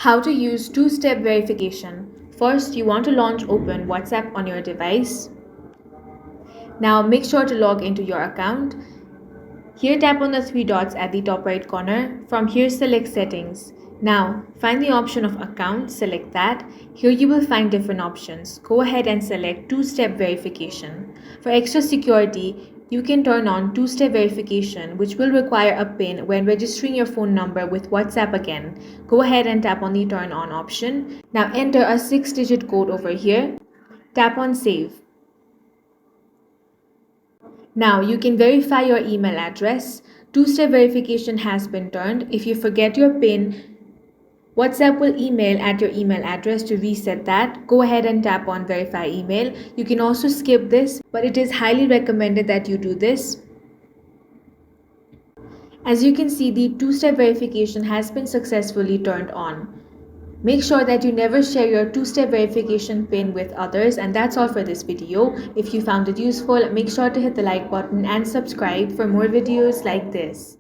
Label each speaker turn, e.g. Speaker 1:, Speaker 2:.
Speaker 1: How to use two-step verification. First, you want to launch open WhatsApp on your device. Now make sure to log into your account. Here tap on the three dots at the top right corner. From here select settings. Now find the option of account, select that. Here you will find different options. Go ahead and select two-step verification. For extra security, you can turn on two-step verification, which will require a PIN when registering your phone number with WhatsApp again. Go ahead and tap on the turn on option. Now enter a 6-digit code over here. Tap on save. Now you can verify your email address. Two-step verification has been turned. If you forget your PIN, WhatsApp will email at your email address to reset that. Go ahead and tap on verify email. You can also skip this, but it is highly recommended that you do this. As you can see, the two-step verification has been successfully turned on. Make sure that you never share your two-step verification PIN with others, and that's all for this video. If you found it useful, make sure to hit the like button and subscribe for more videos like this.